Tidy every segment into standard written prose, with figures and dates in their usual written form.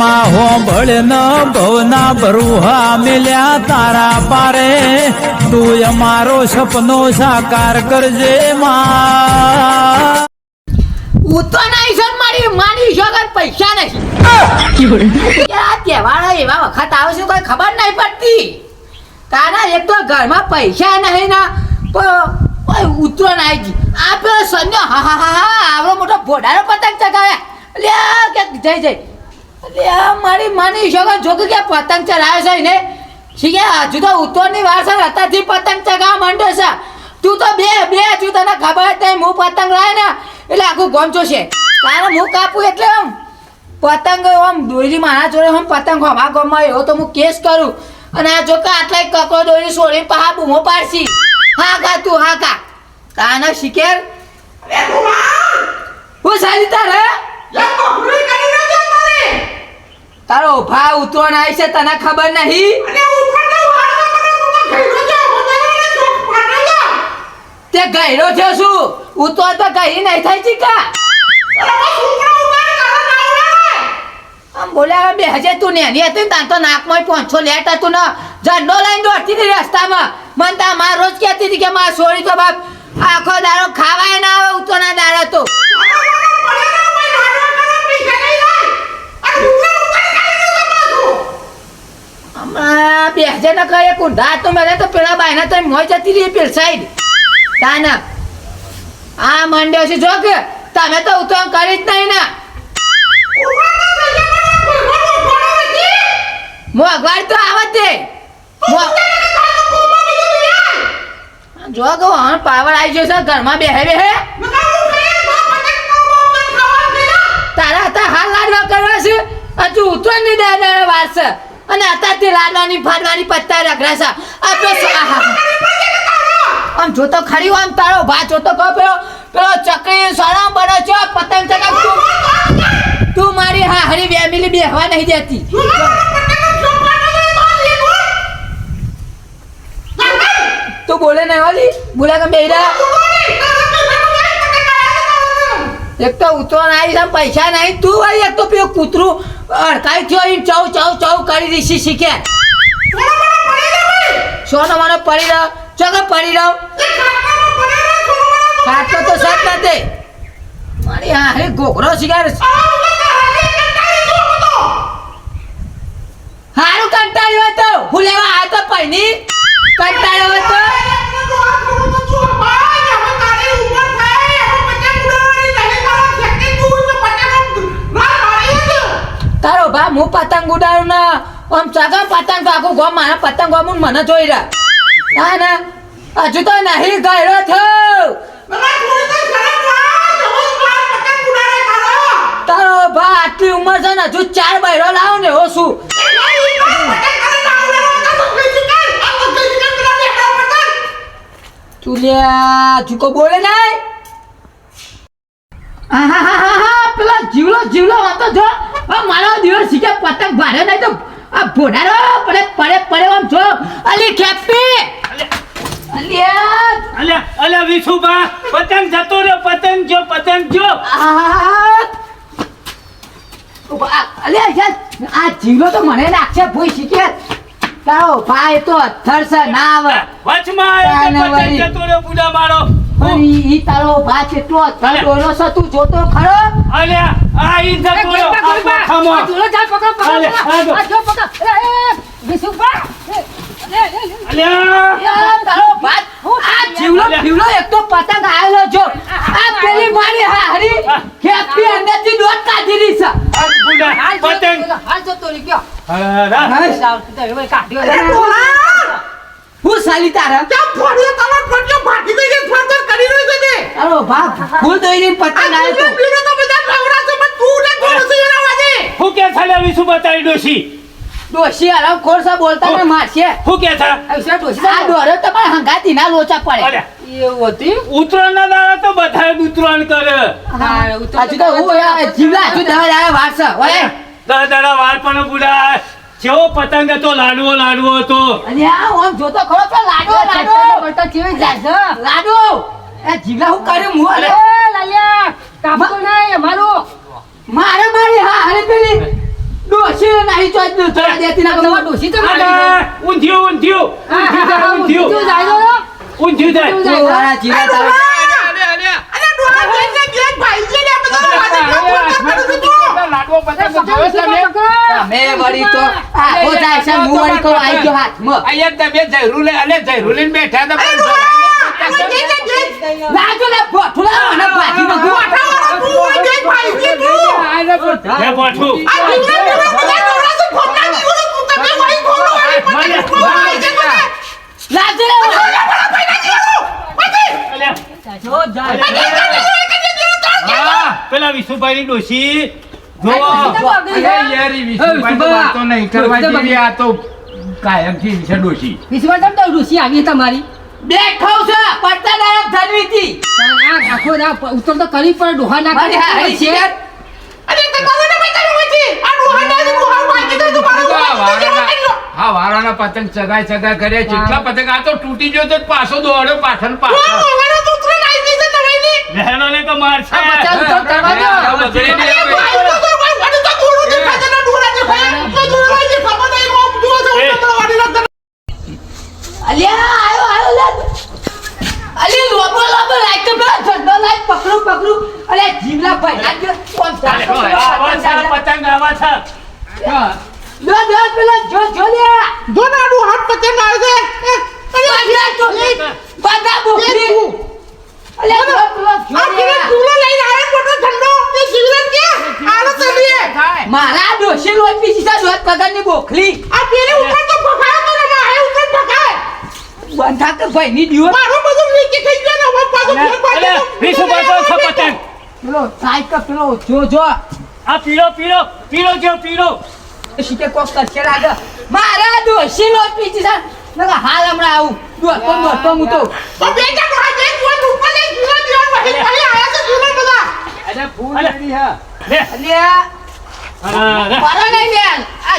માં હોંભળ ન ભવના ભરુહા મિલ્યા તારા પારે તું અમારો સપનો સાકાર કરજે માં ઉતો નહીં સર મારી વગર પૈસા નહીં આ તહેવારો એવા વખત આવે છે કોઈ ખબર નહીં પડતી તારા એક તો ઘરમાં પૈસા નહીં ના ઉતરણ આવી ગઈ આ પેલો સંજો હા આવડો મોટો ભોડાનો પતંગ ચગાવ્યા લે કે જઈ લે મારી માની વગર જોકે કે પતંગ ચલાવે છે ને શીખે હજુ તો ઉતરણની વાર છે અત્યારથી પતંગ ચગાવવા માંડ્યો છે તું તો બે હજુ તને ખબર જ નહીં હું પતંગ લાવે ને એટલે આખું ગોમ જોશે તારે હું કાપું એટલે આમ પતંગ આમ દોરી મારા જોડે આમ પતંગ અમારા ગામમાં એવો તો હું કેસ કરું અને આ જો કે આટલા કકડો દોરી છોડી પહા બૂમો પાડશી હા કા તું હા કા કાના શિકેર હું સાલી તારે તારો ભા ઉતરણ આવી છે તને ખબર નહીં તે ગયરો છે શું ઉતર તો ગઈ નહીં થઈ ચીકા આમ બોલ્યા 2000 તું નેની હતી ને તો નાકમાં 500 લેટ હતું ને ઝંડો લઈને દોડતી હતી રસ્તામાં મને તા માર રોજ કહેતી હતી કે માર છોડી તો બાપ આખો દાડો ખાવાય ના આવે ઉતરના દાડો તો હમણાં 2000 ના કહે કુંઢા તો મેં તો પેલા બાયના તો મોય જતી રહી પેલ સાઈડ તાના આ મંડ્યો છે જો કે તમે તો ઉતરણ કરી જ નહીં ને મોગવાડ તો આવતે જો કે હા પાવર આવી ગયો છે ઘરમાં બેહે તારા હતા હાલ લાડવા કરવા છે હજુ ઉતરણ ની દાદા વાર છે અને અત્યારથી લાડવાની ફાડવાની પત્તા રખડા છે આમ જોતો ખરી આમ તારો ભા જોતો કહો પેલો ચકરી સળમ બનો છો પતંગ ચગાવ તું મારી હા હરી ફેમિલી બેહવા નહીં દેતી તું બોલે નહીં વાલી બોલા કે બેરા એક તો ઉતરણ આવી છે પૈસા નહીં તું વાળી એક તો પેલું કૂતરું અડકાઈ થયો એમ ચૌ કરી દીધી શીખે સોનો મને પડી રહ્યો ચોકે પડી રહ્યો કાટલો તો સત નથી મારી હા ગોખરો શિકાર હારું કંટાળ્યો હતો હું લેવા આવ્યો તો પૈની કંટાળ્યો હતો તારો ભા હું પતંગ ઉડાડું ને આમ ચગા પતંગ તો આખું ગોમ મારા પતંગ ગોમ મને જોઈ રહ્યા ના હજુ તો નહીં ગયરો થયો તારો ભા આટલી ઉંમર છે ને હજુ 4 બૈરો લાવો ને હો શું તુલિયા ઝુકો બોલે નહીં હા પેલા જીવલો હતો જો મારો દિવસ શીખે પતંગ ભારે નહીં તો આ ભોડારો પડે આમ જો અલી ખેપી અલ્યા વિશુબા પતંગ જતો રહ્યો પતંગ જો અલ્યા યાર આ જીવલો તો મને નાખશે ભૂઈ શીખે તારો ભાઈ તો અથર છે ના આવે વચમાં પતંગ જતો રહ્યો બુડા મારો ઈ તારો ભાઈ કેટલો અથર ડોલો છે તું જોતો ખરો અલ્યા આ ઈ જતો રહ્યો ખમો જોલો ચાલ પકડ આ જો પકડ એ વિશુબા અલ્યા યાર તારો ભાઈ આ જીવલો એક તો પતંગ આવેલો જો આ પેલી મારી હારી ખેપી અંદરથી દોટ કાઢી રહી છે બુડા પતંગ હાલ જતો રહી ગયો હું સાલી તારા ભાગી ગઈ છે ફરતર કરી રહ્યો છે તે અરે બાપ ફૂલ દોઈને પતંગ આવ્યો તો બીજો તો બધા નવરા છે પણ તું ને કોણ છે એના વાજે હું કે થાલે વિશુબા તારી ડોશી ડોશી આરામ ખોરસા બોલતા ને મારશે હું કે થા અવસર ડોશી આ દોરે તો પણ હંગાતી ના લોચા પડે એવું હતી ઉતરણ ના દાડા તો બધા ઉતરણ કરે હા ઉતર તો હું જીવલા હજુ દવા વારસ ઓય દાડા વાર પણ બુડા જેવો પતંગ હતો લાડવો હતો અરે આ ઓમ જોતો ખરો તો લાડો બટા કેવી જાય લાડો એ જીવલા હું કર્યું હું અરે લાલિયા કાપતો નહીં મારો મારી હા અરે પેલી ડોશી હારી ચોઈસ નું થોડા દેતી ના તમાર ડોશી તો મારી અરે, ઊંધિયું ઊંધિયું ઊંધિયું જાય, ઊંધિયું જાય તું વાળા જીરા તારા અરે ડોહા બેનને ગેટ ભાઈ છે ને બધા વાતે કરું છું તું લાડવો પતંગ જોયો તમે તમે વળી તો આ હો જાય છે હું વળી કહું આઈ ગયો હાથમાં અહીંયા તમે જયરુલે અલે જયરુલીન બેઠા હતા અરે ડોહા ગેટ ગેટ ના જો લે ફોટલા મને ભાજી ન ગો તું ગેટ ભાઈ છે તું લે પાછું આ દીકરા પેલા બધા દોરા છે ફોટા દીકરો તું તમે ભાઈ ખોલો ના જો અલ્યા, જો જાય હા, પેલા વિશુભાઈની ડોશી જોવો. અરે યાર ઈ વિષ્ણુભાઈ તો વાતો નહીં કરવા જેવી આ તો કાયમથી છે ડોશી વિશ્વાસ તો ઋષિ આવી તમારી બેઠો છે પડતા ડાયરેક્ટ ધનવીતી આ આખો ના ઉત્તર તો કરી પણ ડોહા ના મારી હારી છે અરે તે કાલે ને બેટા હોતી આ ડોહા ના ડોહા ભાઈ કે તું મારો હા વારાના પતંગ ચગાય કર્યા જેટલા પતંગ આ તો તૂટી ગયો તો પાછો દોડ્યો પાછળ પાછળ મારો તો ઉતરે નાઈ દે છે નવાઈની બહેનોને તો મારશે. પચાસ ઉત્તર કરવા દો આ બગડી અરે ગયો. ભાઈ તો ભાઈ વાડી તો દોડું છે ખાજના ડોહા છે ભાઈ તો દોડવા જે ખબર નહીં કો દુઓ છે તો વાડી ના અલ્યા આયો લે અલી લોબો લાઈક તો બસ ઝંડો લાઈક પકડું અલ્યા જીવલા ભાઈ આ જો કોણ આવા છે, પતંગ આવા છે. લો પેલા જો લે જો ના ડોહા પતંગ આવે છે બાંધા તો બાંધા બોકરી અલ્યા જો પેલા આ કિરે તુલો લઈને આવે મોટો ઠંડો એ સિવિલન કે આલો ચલીએ મારા ડોશી લોટ પીસી સા દોત પગરની બોખલી આ પેલે ઉપર તો ફકાય તો ના આ ઉપર ફકાય બંધા કે ભાઈ ની દીવો મારો બધું નીચે થઈ ગયો ને હવે પાછો ફેર અલ્યા, વિશુભાઈ તો છે પતંગ. પેલો સાઈક પેલો જો આ પીળો જો પીળો. શીકે કોક કરશે લાગે મારા ડોશી લોટ પીસી સા નકા હાલ હમણાં આવું દોતો હું તો તો બેટા ડોહા જે તું ઉપર લે તું દિવાન વહી ખાલી આયા છે તું બધા અરે ફૂલ રેડી હા લે. અલ્યા અરે, મારો નહીં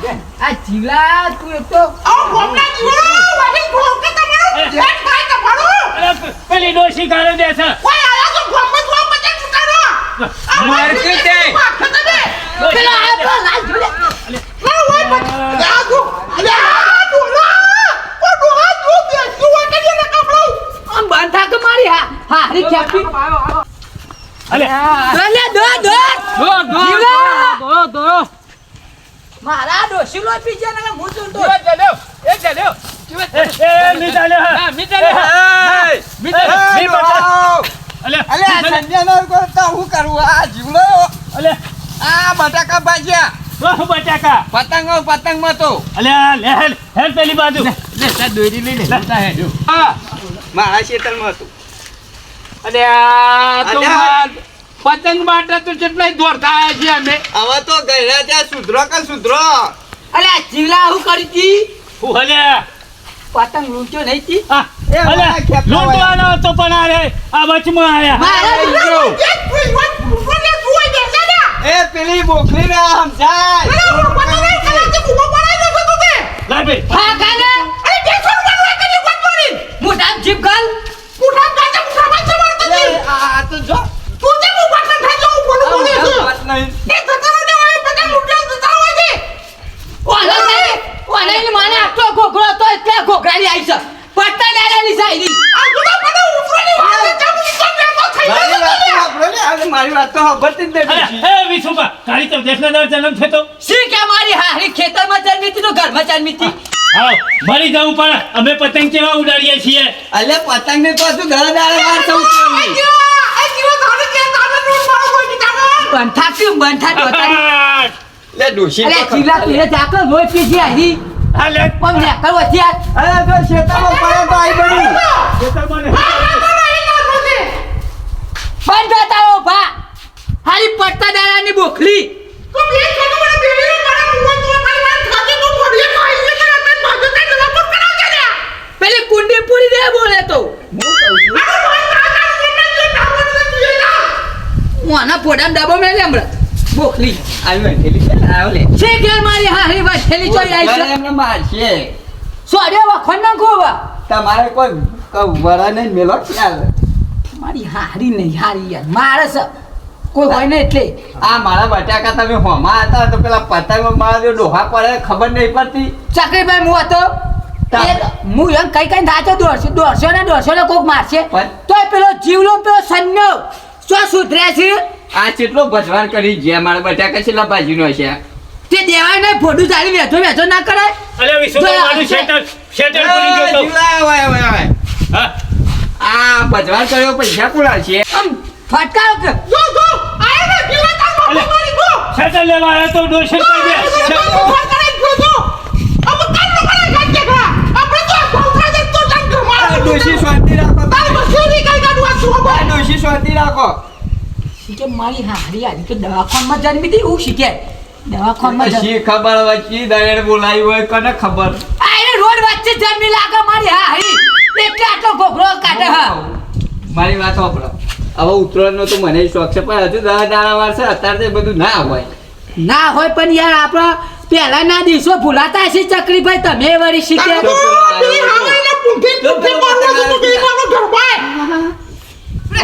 બેન આ જીવલા તું એક તો આ ગોમના જીવો વહી ગોમ કે તમારો જેટ ખાય તો ફાડો અરે, પેલી ડોશી ગાળો દે છે. કોઈ આયા તો ગોમ તો પતંગ ફૂટાડો માર કે દે પેલો આ પેલો લાલ જોડે ના હોય પતંગ આ જો અલ્યા ડોલા ઓ ડોહા જો બે તું કે ને કપડો આમ બાંધા કે મારી હા હરી ખેપી અલ્યા, દો જીવલા મારા ડોશી લો પીજે ને હું તો મી ચાલ્યો હા. મી ચાલ્યો. મી બટા. અલ્યા, અલ્યા, આ બટાકા ભાજ્યા બહુ બટાકા. પતંગમાં તો અલ્યા, લે હેલ પેલી બાજુ. દોરી લઈ લે મારા ખેતરમાં હતું અને આ તો પતંગ માટે તો કેટલાય દોડતા આવ્યા છીએ અમે હવે તો ગયડા ત્યાં સુધરો કે સુધરો અલ્યા જીવલા હું કરી તી હું અલ્યા, પતંગ લૂંટ્યો નહીં તી આ, અલ્યા, લૂંટવાનો હતો પણ આ રે, આ વચમાં આયા. મારા જેટ તું ઉપર લે તું હોય બેસા ને એ પેલી બોખલી ને સમજાય અરે હું પતંગ લઈ ખાલી તે ઉભો પડાઈ દો તું તે લાવ બે. હા કાને અરે બેસો મારું એક જ વાત મારી મોટા જીપ ગાલ ઉઠા કાચા ઉઠા માં તમાર તો જી આ તો જો તું તે હું પતંગ ખાઈ જાઉં બોલું બોલે છે વાત નહીં એ તતરો ને હોય પતંગ ઉઠાવ તો તાવ હોય છે ઓને મને આટલો ઘોઘરો તો એટલે ઘોઘરાની આવી છે પટ્ટા ડાળાની સાઈડી આ જુદા પતંગ ઉઠવાની વાત છે જમ તો બેસો થઈ મારી વાત તો જાય સાંભળો ને આજે મારી વાત તો સાંભળતી જ નથી. અલ્યા, એ વિશુભા, તારી તો દેશનાદાર જન્મ છે તો. શી કે મારી હારી ખેતરમાં જન્મી હતી તો ઘરમાં જન્મી હતી હા, મરી જવું પણ અમે પતંગ કેવા ઉડાડીએ છીએ. અલે પતંગ ને તો હજુ ઘણા દાડા વાર સૌ કરવાની. આ જીવો ધારે કે તારે રોડ મારો કોઈ બિચારો બંઠા જોતા લે ડોશી અરે તો જીવલા તું જાકર રોય પીજી આવી હા, લે. પણ ને કરો ત્યાં અરે જો શેતામાં પડે તો આઈ બની ખેતરમાં ને- બંધ બતાવો ભા હારી પટ્ટા ડાળાની બોખલી તો બે છોડો મને બેબી મારા મુવા તો ખાલી માર ખાતી તો પડીએ ખાઈ લે કે આપણે ભાગે તે જવા પર કરાવ કે ને પેલી કુંડી પૂરી દે બોલે તો અરે ભાઈ કાકા મને જે ટાવર ને તું જા હું આના પોડામ ડાબો મેલે હમણાં બોખલી આવ્યો ઠેલી છે ને, આવ્યો લે છે કે મારી હારી વાત થેલી ચોઈ આવી ઘરે છે એમને મારશે સોડે વખણ ના ગોવા તમારે કોઈ વડા નહીં મેલો ખ્યાલ મારી હારી નહીં હારી યાર મારે છે કોઈ હોય ને એટલે આ મારા બટાકા તમે હોમાં હતા તો પેલા પતંગ મારા જો ડોહા પડે ખબર નહીં પડતી. ચક્રીભાઈ હું હતો હું એમ કઈ થાતો 150 ને કોક મારશે પણ? તોય પેલો જીવલો પેલો સન્યો શું સુધર્યા છે આ કેટલો ભજવાન કરી ગયા મારા બટાકા છેલ્લા બાજુનો છે. તે દેવાય ને ફોટું ચાલી વેચો ના કરાય અલે વિશ્વભાઈ મારું શેટર ભૂલી ગયો તો. હા આ ભજવાન કર્યો પૈસા કોના છે? આમ ફટકારો કે જો આય ને જીવા તાર બાપુ મારી ગો શેટર લેવા આવ્યો તો ડોશન કરી દે. ફોન કરે જો અબ કાન નો કરે ગાજે ખા આપણે તો ભૌત્રા દે તો જાન ઘર આ માર ડોશી શાંતિ રાખો. તાર મશીની કઈ ગાડવા છો આ ડોશી શાંતિ રાખો. કે મારી હારી આવી તો દવાખાનામાં જન્મી હતી હું શીખે દવાખાનામાં શી ખબર હોય કી દરેડ બોલાવી હોય કને ખબર. આને રોડ વચ્ચે જન્મી લાગે મારી હારી એટલે આટલો ગોબરો કાઢે હા મારી વાત સાંભળો. હવે ઉત્તરાયણનો તો મને શોખ છે પણ હજુ 10 દાડા વાર છે અત્યારે તો એ બધું ના હોય. ના હોય પણ યાર આપણા પહેલાના દિવસો ભૂલાતા છે ચક્રીભાઈ તમે વળી શીખ્યા પેલી હાવાઈને પૂંઠી મારવા તો કે મારો ઘર બાય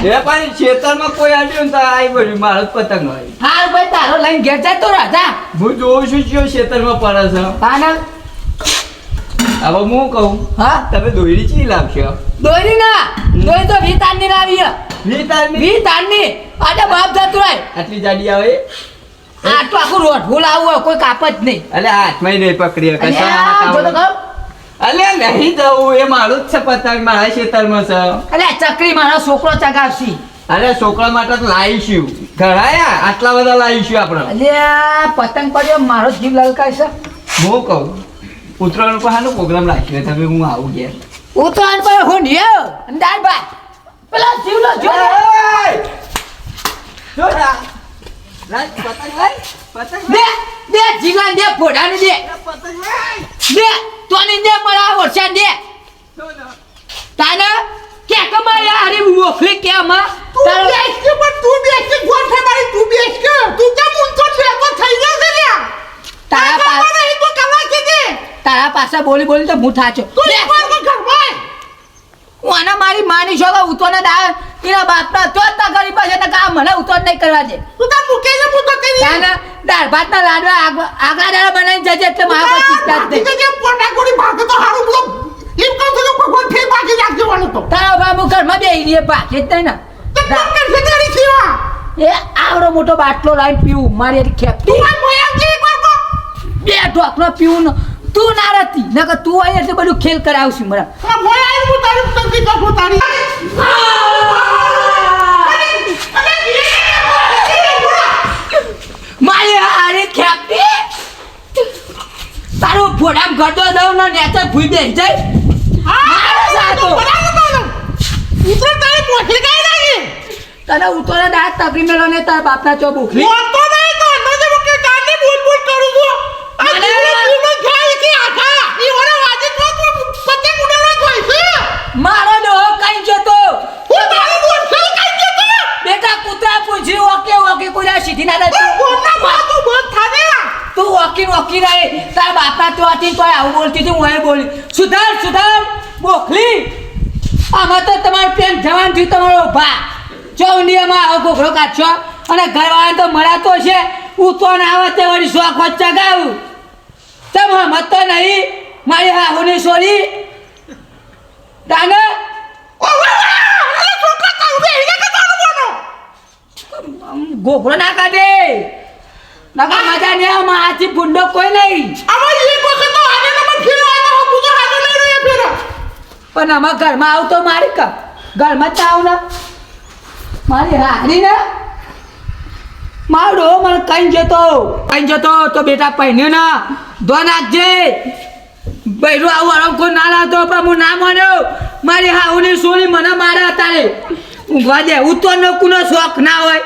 એ પણ ખેતરમાં કોઈ આડ્યું ને તો આઈ બધું મારો જ પતંગ હોય. હાર ભાઈ તારો લઈને ઘેર જાય તો રાજા હું જોઉં છું કયો ખેતરમાં પડે છે. હા ને હવે હું કહું હા તમે દોરી ચી લાવશો? દોરી ના દોરી તો વીતારની લાવી વીતારની? વીતારની આટલે બાપ જતું રહે આટલી જાડી આવે? આટલું આખું રોઠવું લાવવું હોય કોઈ કાપ જ નહીં અલે હાથમાં નહીં પકડી શકે. અલ્યા, જો તો કહું અલે નહીં જવું એ મારું જ છે પતંગ મારા ખેતરમાં છે. અલ્યા ચક્રી મારો છોકરો ચગાવશી અરે છોકરા માટે તો લાવીશું ઘણાયા આટલા બધા લાવીશું આપણે. અલ્યા પતંગ પડ્યો મારો જીવ લલકાય છે હું કહું ઉત્તરાયણ પર હાનો પ્રોગ્રામ રાખ્યો તમે હું આવું ઘેર. ઉત્તરાયણ પર હું નિયો અંદાજ ભાઈ પેલા જીવલો જો દે દે જીવલા દે ફોડાને દે દે તોની દે મરા વર્ષા દે તાના કે કમાયા અરે મોખલી કે માં તું બેસ કે પણ તું બેસ કે ગોઠે મારી તું બેસ કે તું કેમ ઊંચો છે તો થઈ જશે ને તારા પાસે નહીં તો કલા કે દે તારા પાસે બોલી બોલી તો હું થાચો તું એક વાર ઘર બાય હું આના મારી માની છો કે ઉતોને દા તેના બાપના તો તા ગરીબ પાસે ને કા મને ઉતોન નહીં કરવા દે તું તાર મૂકે છે હું તો કરી તાના દાળ ભાતના લાડવા આગા દાડા બનાવીને જજે એટલે મારા પર ચિંતા જ નહીં કે પોટા કોડી ભાગે તો હારું બોલો એમ કહું છું કે ભગવાન ફેર ભાગી રાખજો વાળો તો તારા બાબુ ઘરમાં બેહી રહે બાકી જ નહીં ને તો કોણ કરશે તારી સેવા એ આવડો મોટો બાટલો લાઈન પીવું મારી એક ખેપટી તું આ મોયા કે એક વાર કો બે ઢોકનો પીવું ને તું ના રહેતી નકર તું અહીં એટલે બધું ખેલ કરાવશું મને આ મોયા હું તારી તંતી કાઢો તારી મારી હારી ખેપટી તારું ફોડામ ગડો દઉં ને નેચર ભૂઈ બેસી જાય મારો સાતો ઉતર તારી પોખલી કઈ લાગી તને ઉતોને દાંત તકરી મેલો ને તારા બાપના ચો ભૂખલી મોટો નહીં તો અંદર જે કે કાને બોલ બોલ કરું છું આ જીવનો જાય કે આખા ઈ ઓરે વાજે તો પતે મુડેલો હોય છે મારો ડોહો કઈ જતો હું તારી બોલ કઈ જતો બેટા કૂતરા પૂછ્યું ઓકે ઓકે કુડા સીધી ના દે કોના બાતું બંધ થાને તું વોકી રહે તારા બાપના તો હતી તો આવું બોલતી હતી હું એ બોલી સુધાર બોખલી આમાં તો તમારું પ્રેમ જવાન થયું તમારો ભા ચૌંડિયામાં આવો ગોખરો કાઢશો અને ઘરવાળા તો મળાતો છે હું તો ના આવે તે વળી શોખ વચ્ચે ગાવું તમ હમત તો નહીં મારી હાહુની સોરી દાને ગોખરો ના કાઢે નકા મજા નહીં આવે હાથી ભૂંડો કોઈ નહીં આમાં એક વખત તો આને નંબર ફેરવાય તો હું તો હાજો લઈ રહ્યો ફેર પણ આમાં ઘરમાં આવતો મારી કા ઘરમાં જ આવ ને મારી હારી ને મારો મને કઈ જતો તો બેટા પહેને ના ધો નાખજે બૈરું આવું આરામ ના લાવતો પણ હું ના માન્યો મારી હાઉની સોની મને મારે અત્યારે ઊંઘવા દે ઉત્તરનો કુનો શોખ ના હોય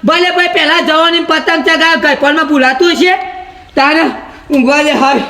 ભલે ભાઈ પહેલા જવાની પતંગ ચગાવ ગઈ પણ ભૂલાતું છે તારે ઊંઘવા દે હાય